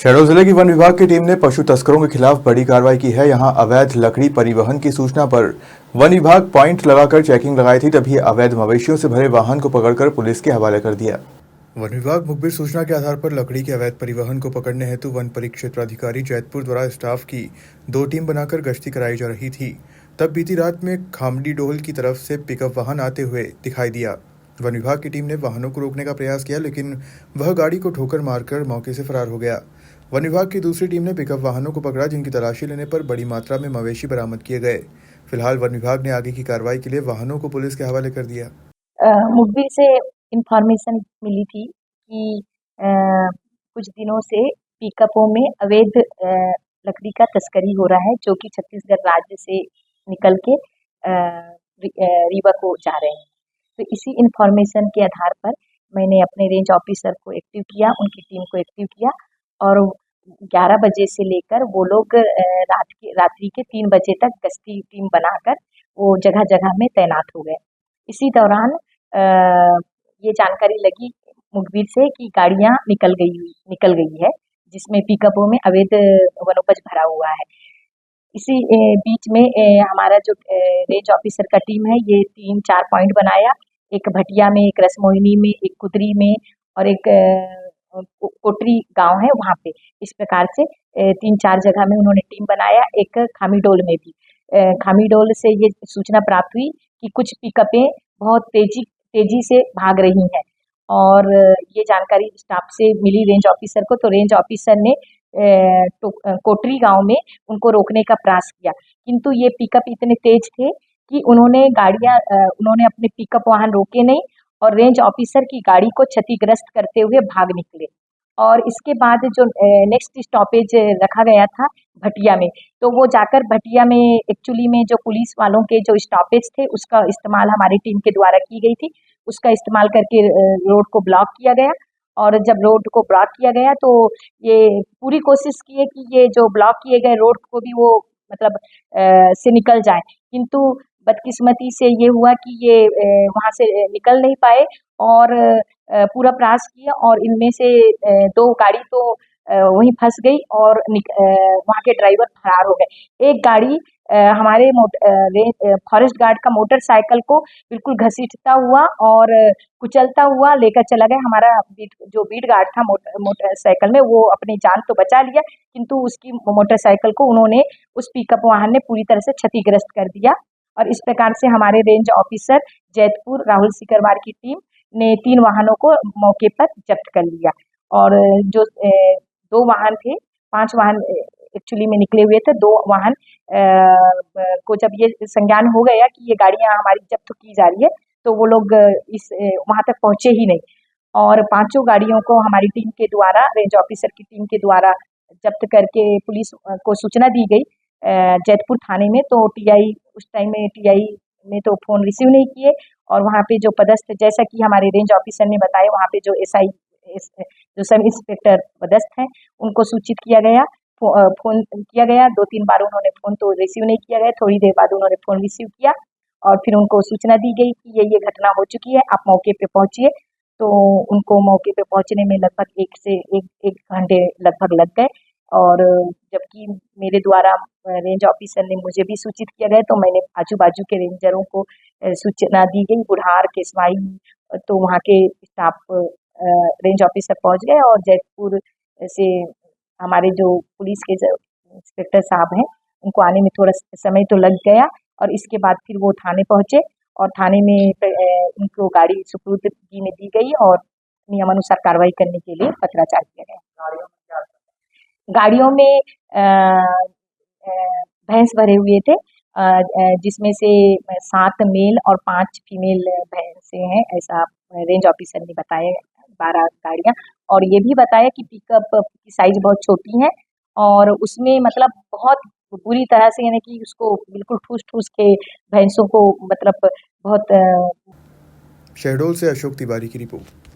शहडोल जिले की वन विभाग की टीम ने पशु तस्करों के खिलाफ बड़ी कार्रवाई की है। यहां अवैध लकड़ी परिवहन की सूचना पर वन विभाग पॉइंट लगाकर चेकिंग लगाई थी, तभी अवैध मवेशियों से भरे वाहन को पकड़कर पुलिस के हवाले कर दिया। वन विभाग मुखबिर सूचना के आधार पर लकड़ी के अवैध परिवहन को पकड़ने हेतु वन परिक्षेत्राधिकारी जैतपुर द्वारा स्टाफ की 2 टीम बनाकर गश्ती कराई जा रही थी। तब बीती रात में खामडी डोहल की तरफ से पिकअप वाहन आते हुए दिखाई दिया। वन विभाग की टीम ने वाहनों को रोकने का प्रयास किया, लेकिन वह गाड़ी को ठोकर मारकर मौके से फरार हो गया। वन विभाग की दूसरी टीम ने पिकअप वाहनों को पकड़ा, जिनकी तलाशी लेने पर बड़ी मात्रा में मवेशी बरामद किए गए। फिलहाल वन विभाग ने आगे की कार्रवाई के लिए वाहनों को पुलिस के हवाले कर दिया। मुखबिर से इंफॉर्मेशन मिली थी कि कुछ दिनों से पिकअपों में अवैध लकड़ी का तस्करी हो रहा है, जो कि छत्तीसगढ़ राज्य से निकल के रीवा को जा रहे हैं। तो इसी इंफॉर्मेशन के आधार पर मैंने अपने रेंज ऑफिसर को एक्टिव किया, उनकी टीम को एक्टिव किया और 11 बजे से लेकर वो लोग रात्रि के 3 बजे तक गश्ती टीम बनाकर वो जगह जगह में तैनात हो गए। इसी दौरान ये जानकारी लगी मुखबिर से कि गाड़ियां निकल गई है, जिसमें पिकअपों में अवैध वनोपज भरा हुआ है। इसी बीच में हमारा जो रेंज ऑफिसर का टीम है, ये 3-4 पॉइंट बनाया, एक भटिया में, एक रसमोहिनी में, एक कुदरी में और एक कोटरी गांव है वहाँ पे। इस प्रकार से 3-4 जगह में उन्होंने टीम बनाया। एक खामीडोल में भी खामीडोल से ये सूचना प्राप्त हुई कि कुछ पिकअपें बहुत तेजी से भाग रही हैं और ये जानकारी स्टाफ से मिली रेंज ऑफिसर को, तो रेंज ऑफिसर ने कोटरी गांव में उनको रोकने का प्रयास किया, किंतु ये पिकअप इतने तेज थे कि उन्होंने अपने पिकअप वाहन रोके नहीं और रेंज ऑफिसर की गाड़ी को क्षतिग्रस्त करते हुए भाग निकले। और इसके बाद जो नेक्स्ट स्टॉपेज रखा गया था भटिया में, तो वो जाकर भटिया में एक्चुअली में जो पुलिस वालों के जो स्टॉपेज थे उसका इस्तेमाल हमारी टीम के द्वारा की गई थी। उसका इस्तेमाल करके रोड को ब्लॉक किया गया और जब रोड को ब्लॉक किया गया तो ये पूरी कोशिश की है कि ये जो ब्लॉक किए गए रोड को भी वो मतलब से निकल जाए, किंतु बदकिस्मती से ये हुआ कि ये वहाँ से निकल नहीं पाए और पूरा प्रयास किया और इनमें से 2 गाड़ी तो वहीं फंस गई और वहाँ के ड्राइवर फरार हो गए। एक गाड़ी हमारे फॉरेस्ट गार्ड का मोटरसाइकिल को बिल्कुल घसीटता हुआ और कुचलता हुआ लेकर चला गया। हमारा जो बीट गार्ड था मोटरसाइकिल में, वो अपनी जान तो बचा लिया, किंतु उसकी मोटरसाइकिल को उन्होंने उस पिकअप वाहन ने पूरी तरह से क्षतिग्रस्त कर दिया। और इस प्रकार से हमारे रेंज ऑफिसर जैतपुर राहुल सिकरवार की टीम ने 3 वाहनों को मौके पर जब्त कर लिया और जो 2 वाहन थे, 5 वाहन एक्चुअली में निकले हुए थे। 2 वाहन को जब ये संज्ञान हो गया कि ये गाड़ियां हमारी जब्त की जा रही है, तो वो लोग वहां तक पहुंचे ही नहीं और 5 गाड़ियों को हमारी टीम के द्वारा, रेंज ऑफिसर की टीम के द्वारा जब्त करके पुलिस को सूचना दी गई जैतपुर थाने में। तो टीआई उस टाइम में टीआई ने तो फ़ोन रिसीव नहीं किए और वहाँ पे जो पदस्थ, जैसा कि हमारे रेंज ऑफिसर ने बताया, वहाँ पे जो एसआई जो सब इंस्पेक्टर पदस्थ हैं उनको सूचित किया गया, फ़ोन किया गया। 2-3 बार उन्होंने फ़ोन तो रिसीव नहीं किया गया, थोड़ी देर बाद उन्होंने फ़ोन रिसीव किया और फिर उनको सूचना दी गई कि ये घटना हो चुकी है, आप मौके पे पहुँचिए। तो उनको मौके पे पहुँचने में लगभग 1 घंटे लगभग लग गए और जबकि मेरे द्वारा रेंज ऑफिसर ने मुझे भी सूचित किया गया, तो मैंने आजू-बाजू के रेंजरों को सूचना दी गई, बुढ़ार, केसवाई, तो वहाँ के स्टाफ रेंज ऑफिसर पहुँच गए और जैतपुर से हमारे जो पुलिस के जो इंस्पेक्टर साहब हैं, उनको आने में थोड़ा समय तो लग गया और इसके बाद फिर वो थाने पहुँचे और थाने में उनको गाड़ी सुपुर्दगी में दी गई और नियमानुसार कार्रवाई करने के लिए पत्राचार किया गया। गाड़ियों में भैंस भरे हुए थे, जिसमें से 7 मेल और 5 फीमेल भैंसें हैं, ऐसा रेंज ऑफिसर ने बताया। 12 गाड़ियाँ और ये भी बताया कि पिकअप की साइज बहुत छोटी है और उसमें मतलब बहुत बुरी तरह से, यानी कि उसको बिल्कुल ठूस-ठूस के भैंसों को मतलब बहुत शहडोल से अशोक तिवारी की रिपोर्ट।